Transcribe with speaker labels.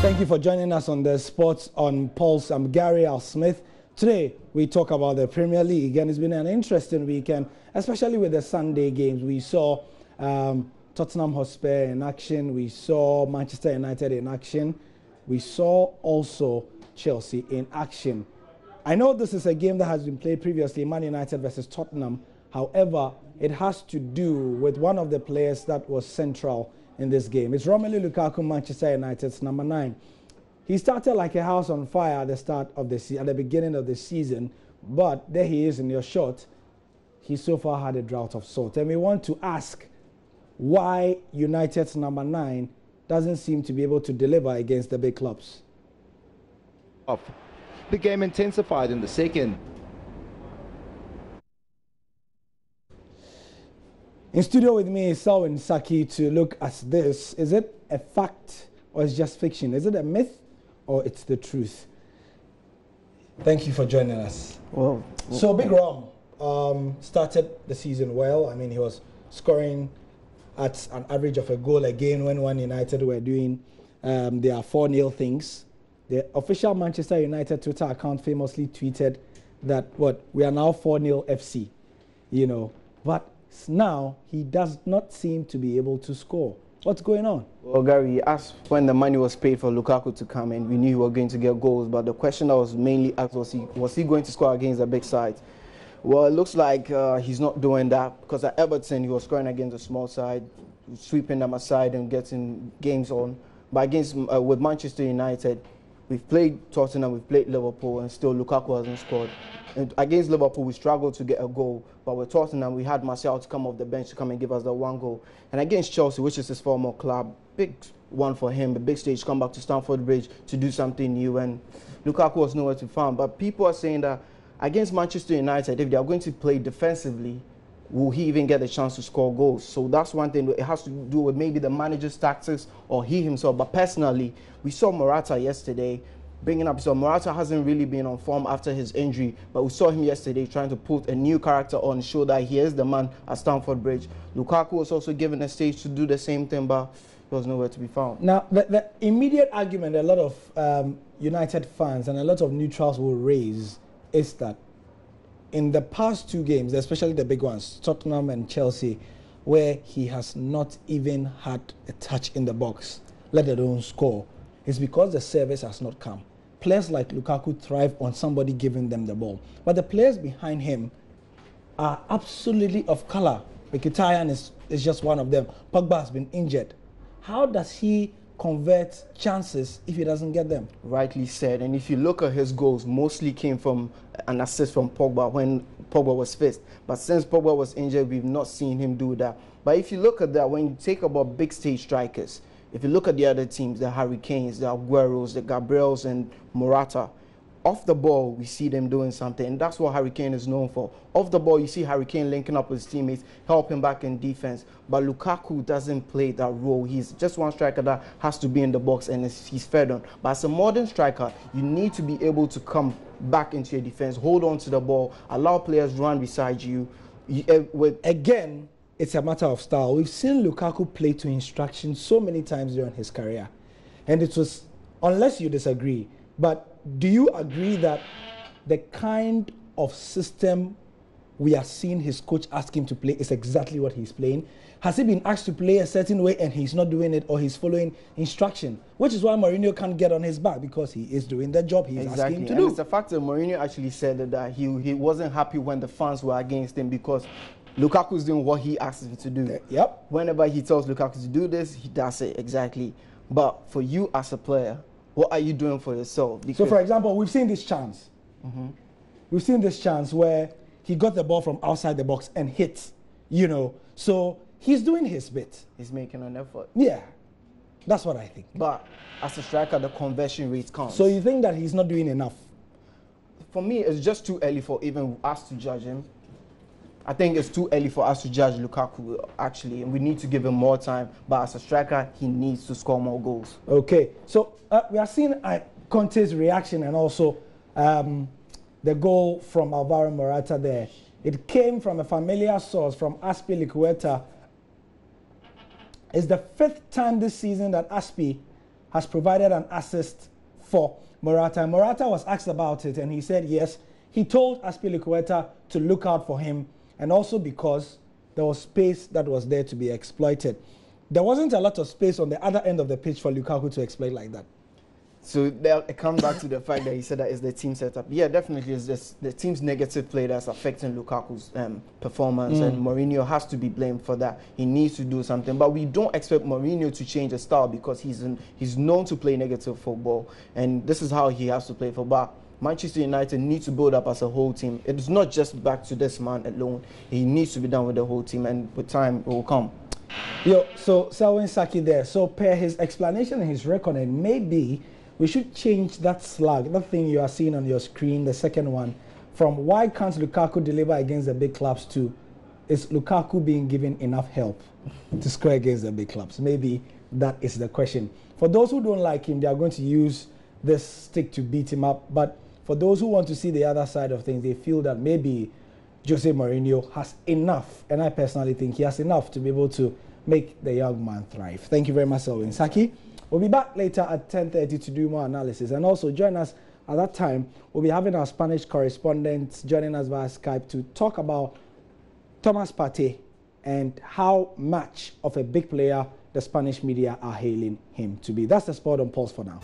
Speaker 1: Thank you for joining us on the Sports on Pulse. I'm Gary Al Smith. Today, we talk about the Premier League, and it's been an interesting weekend, especially with the Sunday games. We saw Tottenham Hotspur in action. We saw Manchester United in action. We saw also Chelsea in action. I know this is a game that has been played previously, Man United versus Tottenham. However, it has to do with one of the players that was central in this game. It's Romelu Lukaku, Manchester United's number 9. He started like a house on fire at the start of the at the beginning of the season, but there he is in your shot. He so far had a drought of sorts, and we want to ask why United's number 9 doesn't seem to be able to deliver against the big clubs.
Speaker 2: The game intensified in the second.
Speaker 1: In studio with me is Selwyn Saki to look at this. Is it a fact or it's just fiction? Is it a myth or it's the truth? Thank you for joining us. So Big Rom started the season well. I mean, he was scoring at an average of a goal a game when Man United were doing their 4-0 things. The official Manchester United Twitter account famously tweeted that, we are now 4-0 FC, you know. But now he does not seem to be able to score. What's going on?
Speaker 3: Well, Gary, as when the money was paid for Lukaku to come in, we knew he was going to get goals. But the question that was mainly asked was he going to score against the big sides? Well, it looks like he's not doing that, because at Everton he was scoring against the small side, sweeping them aside and getting games on. But against with Manchester United, we've played Tottenham, we've played Liverpool, and still Lukaku hasn't scored. And against Liverpool, we struggled to get a goal. But with Tottenham, we had Martial to come off the bench to come and give us the 1 goal. And against Chelsea, which is his former club, big one for him, a big stage, come back to Stamford Bridge to do something new. And Lukaku was nowhere to be found. But people are saying that against Manchester United, if they are going to play defensively, will he even get a chance to score goals? So that's one thing. It has to do with maybe the manager's tactics or he himself. But personally, we saw Morata yesterday bringing up. So Morata hasn't really been on form after his injury, but we saw him yesterday trying to put a new character on, show that he is the man at Stamford Bridge. Lukaku was also given a stage to do the same thing, but he was nowhere to be found.
Speaker 1: Now, the immediate argument a lot of United fans and a lot of neutrals will raise is that in the past 2 games, especially the big ones, Tottenham and Chelsea, where he has not even had a touch in the box, let alone score, it's because the service has not come. Players like Lukaku thrive on somebody giving them the ball. But the players behind him are absolutely off color. Mkhitaryan is just one of them. Pogba has been injured. How does he convert chances if he doesn't get them?
Speaker 3: Rightly said. And if you look at his goals, mostly came from an assist from Pogba when Pogba was fit. But since Pogba was injured, we've not seen him do that. But if you look at that, when you take about big stage strikers, if you look at the other teams, the Hurricanes, the Agueros, the Gabriels, and Morata, off the ball, we see them doing something. And that's what Hurricane is known for. Off the ball, you see Hurricane linking up with his teammates, helping back in defense. But Lukaku doesn't play that role. He's just one striker that has to be in the box, and he's fed on. But as a modern striker, you need to be able to come back into your defense, hold on to the ball, allow players run beside you.
Speaker 1: Again, it's a matter of style. We've seen Lukaku play to instruction so many times during his career. And it was, unless you disagree, but do you agree that the kind of system we are seeing his coach ask him to play is exactly what he's playing? Has he been asked to play a certain way and he's not doing it, or he's following instruction? Which is why Mourinho can't get on his back, because he is doing the job he's asking him to do.
Speaker 3: It's the fact that Mourinho actually said that he wasn't happy when the fans were against him, because Lukaku's doing what he asks him to do.
Speaker 1: Yep.
Speaker 3: Whenever he tells Lukaku to do this, he does it exactly. But for you as a player, what are you doing for yourself? Because
Speaker 1: so, for example, we've seen this chance. We've seen this chance where he got the ball from outside the box and hit, you know. So he's doing his bit.
Speaker 3: He's making an effort.
Speaker 1: Yeah, that's what I think.
Speaker 3: But as a striker, the conversion rate counts.
Speaker 1: So you think that he's not doing enough?
Speaker 3: For me, it's just too early for even us to judge him. I think it's too early for us to judge Lukaku, actually, and we need to give him more time. But as a striker, he needs to score more goals.
Speaker 1: Okay, so we are seeing Conte's reaction, and also the goal from Alvaro Morata there. It came from a familiar source, from Azpilicueta. It's the 5th time this season that Azpi has provided an assist for Morata. And Morata was asked about it, and he said yes. He told Azpilicueta to look out for him, and also because there was space that was there to be exploited. There wasn't a lot of space on the other end of the pitch for Lukaku to exploit like that.
Speaker 3: So it comes back to the fact that he said that it's the team setup. Yeah, definitely it's just the team's negative play that's affecting Lukaku's performance, and Mourinho has to be blamed for that. He needs to do something, but we don't expect Mourinho to change his style because he's known to play negative football, and this is how he has to play football. Manchester United need to build up as a whole team. It's not just back to this man alone. He needs to be done with the whole team, and with time it will come.
Speaker 1: So Selwyn Saki there. So per his explanation and his reckoning, maybe we should change that slug, that thing you are seeing on your screen, the second one, from why can't Lukaku deliver against the big clubs to is Lukaku being given enough help to score against the big clubs? Maybe that is the question. For those who don't like him, they are going to use this stick to beat him up. But for those who want to see the other side of things, they feel that maybe Jose Mourinho has enough, and I personally think he has enough to be able to make the young man thrive. Thank you very much, Selwyn Saki. We'll be back later at 10:30 to do more analysis. And also join us at that time. We'll be having our Spanish correspondent joining us via Skype to talk about Thomas Partey and how much of a big player the Spanish media are hailing him to be. That's the Sport on Pulse for now.